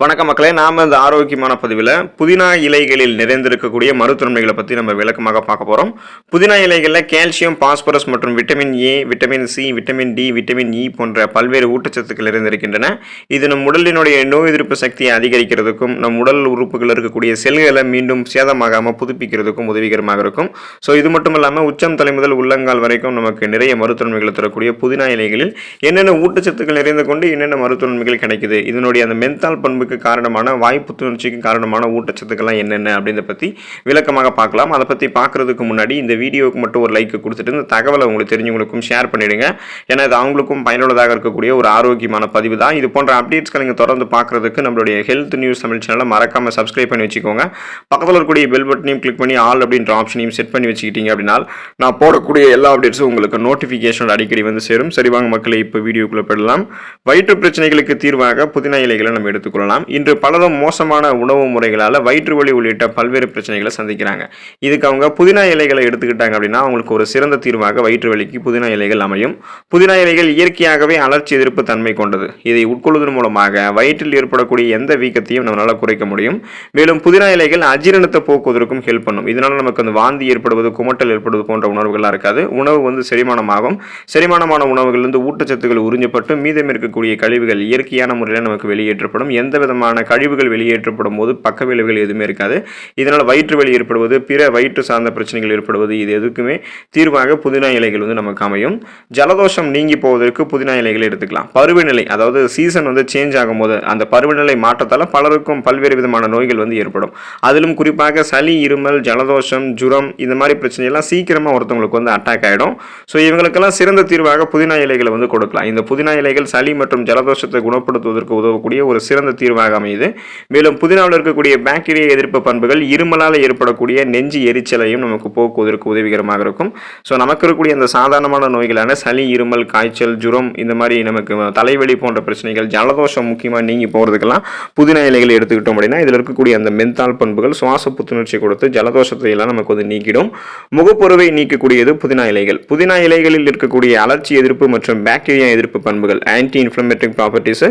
வணக்கம் மக்களே, நாம இந்த ஆரோக்கியமான பதிவில் புதினா இலைகளில் நிறைந்திருக்கக்கூடிய மருத்துவமைகளை பற்றி நம்ம விளக்கமாக பார்க்க போகிறோம். புதினா இலைகளில் கால்சியம், பாஸ்பரஸ் மற்றும் vitamin A, vitamin C, vitamin D, vitamin E போன்ற பல்வேறு ஊட்டச்சத்துக்கள் நிறைந்திருக்கின்றன. இது நம் உடலினுடைய நோய் எதிர்ப்பு சக்தியை அதிகரிக்கிறதுக்கும் நம் உடல் உறுப்புகள் இருக்கக்கூடிய செல்களை மீண்டும் சேதமாகாமல் புதுப்பிக்கிறதுக்கும் உதவிகரமாக இருக்கும். ஸோ இது மட்டும் இல்லாமல் உச்சம் தலை முதல் உள்ளங்கால் வரைக்கும் நமக்கு நிறைய மருத்துவமைகளை தரக்கூடிய புதினா இலைகளில் என்னென்ன ஊட்டச்சத்துக்கள் நிறைந்து கொண்டு என்னென்ன மருத்துவமைகள் கிடைக்குது, இதனுடைய அந்த மென்தால் பண்பு காரணமான வாய் புத்துணர்ச்சிக்கு காரணமான ஊட்டச்சத்துக்கள்லாம் என்னென்ன அப்படின்றத பற்றி விளக்கமாக பார்க்கலாம். அதை பற்றி பார்க்கறதுக்கு முன்னாடி இந்த வீடியோவுக்கு மட்டும் ஒரு லைக் கொடுத்துட்டு இந்த தகவலை உங்களுக்கு தெரிஞ்சவங்களுக்கும் ஷேர் பண்ணிடுங்க. ஏன்னா இது அவங்களுக்கும் பயனுள்ளதாக இருக்கக்கூடிய ஒரு ஆரோக்கியமான பதிவு தான். இது போன்ற அப்டேட்ஸ்களை நீங்கள் தொடர்ந்து பார்க்கறதுக்கு நம்மளுடைய ஹெல்த் நியூஸ் தமிழ் சேனலை மறக்காம சப்ஸ்கிரைப் பண்ணி வச்சுக்கோங்க. பக்கத்தில் இருக்கக்கூடிய பெல் பட்டனையும் கிளிக் பண்ணி ஆல் அப்படின்ற ஆப்ஷனையும் செட் பண்ணி வச்சுக்கிட்டீங்க அப்படின்னா நான் போடக்கூடிய எல்லா அப்டேட்ஸும் உங்களுக்கு நோட்டிஃபிகேஷன் அடிக்கடி வந்து சேரும். சரி வாங்க மக்களை, இப்போ வீடியோக்குள்ளே போயிடலாம். வயிற்று பிரச்சனைகளுக்கு தீர்வாக புதினா இலைகளை நம்ம எடுத்துக்கொள்ளலாம். இன்று பலரும் மோசமான உணவு முறைகளால் வயிற்று வலி உள்ளிட்ட பல்வேறு பிரச்சனைகளை சந்திக்கிறாங்க. இதுக்கு அவங்க புதினா இலைகளை எடுத்துக்கிட்டாங்க அப்படின்னா அவங்களுக்கு ஒரு சிறந்த தீர்வாக வயிற்று வலிக்கு புதினா இலைகள் அமையும். புதினா இலைகள் இயற்கையாகவே அலர்ச்சி எதிர்ப்பு தன்மை கொண்டது. இதை உட்கொள்வதன் மூலமாக வயிற்றில் ஏற்படக்கூடிய எந்த வீக்கத்தையும் நம்மளால் குறைக்க முடியும். மேலும் புதினா இலைகள் அஜீரணத்தை போக்குவதற்கும் ஹெல்ப் பண்ணும். இதனால நமக்கு அந்த வாந்தி ஏற்படுவது, குமட்டல் ஏற்படுவது போன்ற உணர்வுகள்லாம் இருக்காது. உணவு செரிமானமாகும். செரிமானமான உணவுகளிலிருந்து ஊட்டச்சத்துக்கள் உறிஞ்சப்பட்டு மீதம் இருக்கக்கூடிய கழிவுகள் இயற்கையான முறையில் நமக்கு வெளியேற்றப்படும். எந்த விதமான கழிவுகள் வெளியேற்றப்படும் போது பக்க விளைவுகள் எதுவுமே இருக்காது. இதனால் வயிற்று வலி ஏற்படுவது, பிற வயிற்று சார்ந்த பிரச்சனைகள் ஏற்படுவது, இது எதுக்குமே தீர்வாக புதினா இலைகள் நமக்கு அமையும். ஜலதோஷம் நீங்கி போவதற்கு புதினா இலைகளை எடுத்துக்கலாம். பருவநிலை, அதாவது சீசன் சேஞ்ச் ஆகும் போது அந்த பருவநிலை மாற்றத்தால் பலருக்கும் பல்வேறு விதமான நோய்கள் ஏற்படும். அதிலும் குறிப்பாக சளி, இருமல், ஜலதோஷம், ஜுரம் இந்த மாதிரி பிரச்சனையெல்லாம் சீக்கிரமாக ஒருத்தவங்களுக்கு அட்டாக் ஆகிடும். ஸோ இவங்களுக்கெல்லாம் சிறந்த தீர்வாக புதினா இலைகளை கொடுக்கலாம். இந்த புதினா இலைகள் சளி மற்றும் ஜலதோஷத்தை குணப்படுத்துவதற்கு உதவக்கூடிய ஒரு சிறந்த தீர்வாக அமையுது. மேலும் புதினாவில் இருக்கக்கூடிய பாக்டீரியா எதிர்ப்பு பண்புகள் இருமலால் ஏற்படக்கூடிய நெஞ்சு எரிச்சலையும் நமக்கு போக்குவதற்கு உதவிகரமாக இருக்கும். ஸோ நமக்கு இருக்கக்கூடிய அந்த சாதாரணமான நோய்களான சளி, இருமல், காய்ச்சல், ஜுரம் இந்த மாதிரி நமக்கு தலைவலி போன்ற பிரச்சனைகள், ஜலதோஷம் முக்கியமாக நீங்கி போகிறதுக்கெல்லாம் புதினா இலைகள் எடுத்துக்கிட்டோம் அப்படின்னா இதில் இருக்கக்கூடிய அந்த மென்தால் பண்புகள் சுவாச புத்துணர்ச்சி கொடுத்து ஜலதோஷத்தை எல்லாம் நமக்கு நீக்கிடும். முகப்பொருவை நீக்கக்கூடியது புதினா இலைகள். புதினா இலைகளில் இருக்கக்கூடிய அலர்ச்சி எதிர்ப்பு மற்றும் பாக்டீரியா எதிர்ப்பு பண்புகள், ஆன்டி இன்ஃப்ளமேட்டரி ப்ராப்பர்ட்டிஸ்,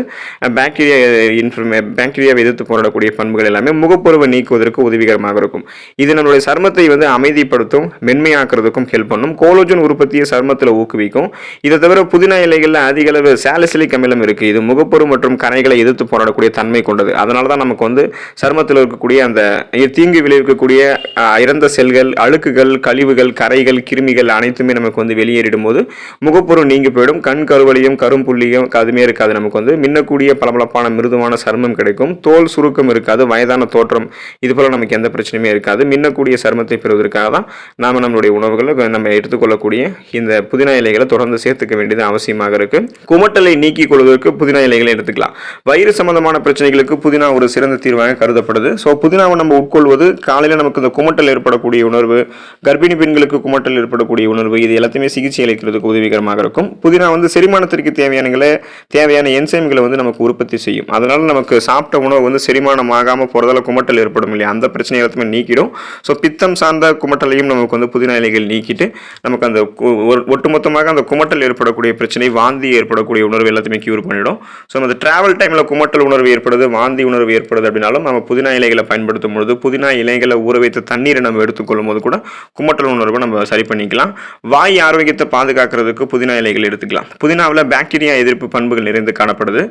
பாக்டீரியாவை எதிர்த்து போராடக்கூடிய பண்புகள் எல்லாமே முகப்பொருவை நீக்குவதற்கு உதவிகரமாக இருக்கும். இது நம்மளுடைய சருமத்தை அமைதிப்படுத்தும், மென்மையாக்குறதுக்கும் ஹெல்ப் பண்ணும். கோலோஜன் உற்பத்தியை சருமத்தில் ஊக்குவிக்கும். இதை தவிர புதினா இலைகளில் அதிக அளவு சாலிசிலிக் அமிலம் இருக்கு. இது முகப்பொரு மற்றும் கரைகளை எதிர்த்து போராடக்கூடிய தன்மை கொண்டது. அதனால தான் நமக்கு சருமத்தில் இருக்கக்கூடிய அந்த தீங்கு விளைவிக்கக்கூடிய இறந்த செல்கள், அழுக்குகள், கழிவுகள், கரைகள், கிருமிகள் அனைத்துமே நமக்கு வெளியேறிடும் போது முகப்பொரு நீங்கி போயிடும். கண் கருவலியும் கரும்புள்ளியும் அதுமே இருக்காது. நமக்கு மின்னக்கூடிய பளபளப்பான மிருதுவான சருமம் கிடைக்கும். தோல் சுருக்கம் இருக்காது. வயதான தோற்றம் இது போல நமக்கு எந்த பிரச்சனையுமே இருக்காது. மின்னக்கூடிய சருமத்தை பெறுவதற்காக தான் நாம நம்மளுடைய உணவுகளை நம்ம எடுத்துக்கொள்ளக்கூடிய இந்த புதினா இலைகளை தொடர்ந்து சேர்த்துக்க வேண்டியது அவசியமாக இருக்கு. குமட்டலை நீக்கிக் கொள்வதற்கு புதினா இலைகளை எடுத்துக்கலாம். வயிறு சம்பந்தமான பிரச்சனைகளுக்கு புதினா ஒரு சிறந்த தீர்வாக கருதப்படுது. ஸோ புதினாவை நம்ம உட்கொள்வது காலையில் நமக்கு இந்த குமட்டல் ஏற்படக்கூடிய உணர்வு, கர்ப்பிணி பெண்களுக்கு குமட்டல் ஏற்படக்கூடிய உணர்வு, இது எல்லாத்தையுமே சிகிச்சை அளிக்கிறதுக்கு உதவிகரமாக இருக்கும். புதினா செரிமானத்திற்கு தேவையான என்சைம்களை நமக்கு உற்பத்தி செய்யும். அதனால நமக்கு சாப்பிட்ட உணவு செரிமானமாகாமல் போகிறதால குமட்டல் ஏற்படும் இல்லையா, அந்த பிரச்சனை எல்லாத்தையுமே நீக்கிடும். ஸோ பித்தம் சார்ந்த குமட்டலையும் நமக்கு புதினா இலைகள் நீக்கிட்டு நமக்கு அந்த ஒட்டுமொத்தமாக அந்த குமட்டல் ஏற்படக்கூடிய பிரச்சனை, வாந்தி ஏற்படக்கூடிய உணர்வு எல்லாத்தையுமே கியூர் பண்ணிடும். ஸோ அந்த டிராவல் டைமில் குமட்டல் உணர்வு ஏற்படுது, வாந்தி உணர்வு ஏற்படுது அப்படின்னாலும் நம்ம புதினா இலைகளை பயன்படுத்தும் பொழுது, புதினா இலைகளை ஊற வைத்த தண்ணீரை நம்ம எடுத்துக்கொள்ளும் போது கூட குமட்டல் உணர்வை நம்ம சரி பண்ணிக்கலாம். வாய் ஆரோக்கியத்தை பாதுகாக்கிறதுக்கு புதினா இலைகள் எடுத்துக்கலாம். புதினாவில் பாக்டீரியா எதிர்ப்பு பண்புகள் நிறைந்து காணப்படுது.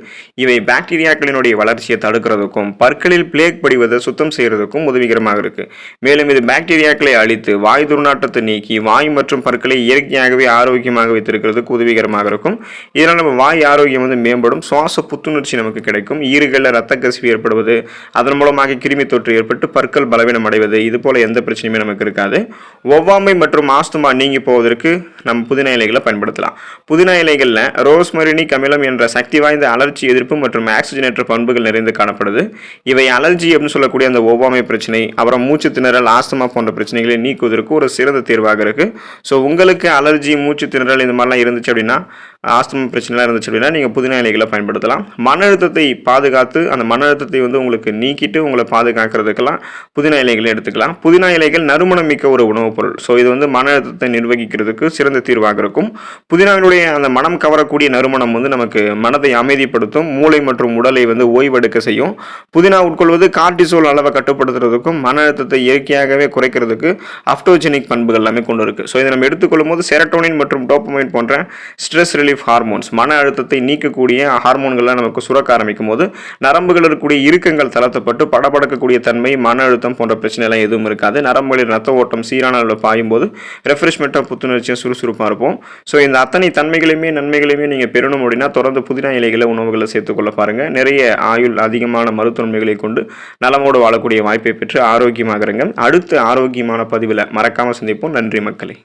இவை பாக்டீரியாக்களினுடைய வளர்ச்சியை தடுக்கிறதுக்கும் பற்களில் பிளேக் படிவதை சுத்தம் செய்யறதுக்கும் உதவிகரமாக இருக்கு. மேலும் இது பாக்டீரியாக்களை அழித்து வாய் துர்நாற்றத்தை நீக்கி வாய் மற்றும் பற்களை இயற்கையாகவே ஆரோக்கியமாக வைத்திருக்கிறதுக்கு உதவிகரமாக இருக்கும். இதனால் நம்ம வாய் ஆரோக்கியம் மேம்படும். சுவாச புத்துணர்ச்சி நமக்கு கிடைக்கும். ஈறுகளில் ரத்த கசிவு ஏற்படுவது, அதன் மூலமாக கிருமி தொற்று ஏற்பட்டு பற்கள் பலவீனம் அடைவது, இது போல எந்த பிரச்சனையுமே நமக்கு இருக்காது. ஒவ்வாமை மற்றும் ஆஸ்துமா நீங்கி போவதற்கு நம்ம புதினா இலைகளை பயன்படுத்தலாம். புதினா இலைகளில் ரோஸ்மரினிக் அமிலம் என்ற சக்தி வாய்ந்த அலர்ச்சி எதிர்ப்பு மற்றும் ஆக்சிஜனேற்ற பண்புகள் நிறைந்து காணப்படுது. இவை அலர்ஜி அப்படின்னு சொல்லக்கூடிய அந்த ஒவ்வாமை பிரச்சனை, அப்புறம் மூச்சு திணறல், ஆஸ்துமா போன்ற பிரச்சனைகளை நீக்குவதற்கு ஒரு சிறந்த தீர்வாக இருக்கு. ஸோ உங்களுக்கு அலர்ஜி, மூச்சு திணறல் இந்த மாதிரிலாம் இருந்துச்சு அப்படின்னா ஆஸ்துமா பிரச்சனைலாம் இருந்துச்சு அப்படின்னா நீங்கள் புதினா இலைகளை பயன்படுத்தலாம். மன அழுத்தத்தை பாதுகாத்து அந்த மன அழுத்தத்தை வந்து உங்களுக்கு நீக்கிட்டு உங்களை பாதுகாக்கிறதுக்கெல்லாம் புதினா இலைகளை எடுத்துக்கலாம். புதினா இலைகள் நறுமணம் மிக்க ஒரு உணவுப் பொருள். ஸோ இது வந்து மன அழுத்தத்தை நிர்வகிக்கிறதுக்கு சிறந்த தீர்வாக இருக்கும். புதினாவினுடைய அந்த மனம் கவரக்கூடிய நறுமணம் வந்து நமக்கு மனதை அமைதிப்படுத்தும், மூளை மற்றும் உடலை வந்து ஓய்வெடுக்க செய்யும். புதினா உட்கொள்வது கார்டிசோல் அளவை கட்டுப்படுத்துறதுக்கும் மன அழுத்தத்தை இயற்கையாகவே குறைக்கிறதுக்கு அப்டோஜெனிக் பண்புகள் எல்லாமே கொண்டு இருக்கு. ஸோ இதை நம்ம எடுத்துக்கொள்ளும் போது செரட்டோனின் மற்றும் டோபமைன் போன்ற ஸ்ட்ரெஸ் ரிலீஃப் ஹார்மோன்ஸ் மன அழுத்தத்தை நீக்கக்கூடிய ஹார்மோன்கள்லாம் நமக்கு சுரக்க ஆரம்பிக்கும் போது நரம்புகள் இருக்கக்கூடிய இறுக்கங்கள் தளர்த்தப்பட்டு படபடக்கக்கூடிய தன்மை, மன அழுத்தம் போன்ற பிரச்சனை எல்லாம் எதுவும் இருக்காது. நரம்புகளில் ரத்த ஓட்டம் சீரான அளவில் பாயும் போது ரெஃப்ரெஷ்மெண்ட்டாக புத்துணர்ச்சியாக சுறுசுறுப்பாக இருப்போம். ஸோ இந்த அத்தனை தன்மைகளையுமே நன்மைகளையுமே நீங்கள் பெறணும் அப்படின்னா தொடர்ந்து புதினா இலைகளை உணவுகளை சேர்த்துக்கொள்ள பாருங்கள். நிறைய ஆயுள் அதிகமான மருத்துவமைகளை கொண்டு நலமோடு வாழக்கூடிய வாய்ப்பை பெற்று ஆரோக்கியமாக இருங்க. அடுத்த ஆரோக்கியமான பதிவில் மறக்காமல் சந்திப்போம். நன்றி மக்களே.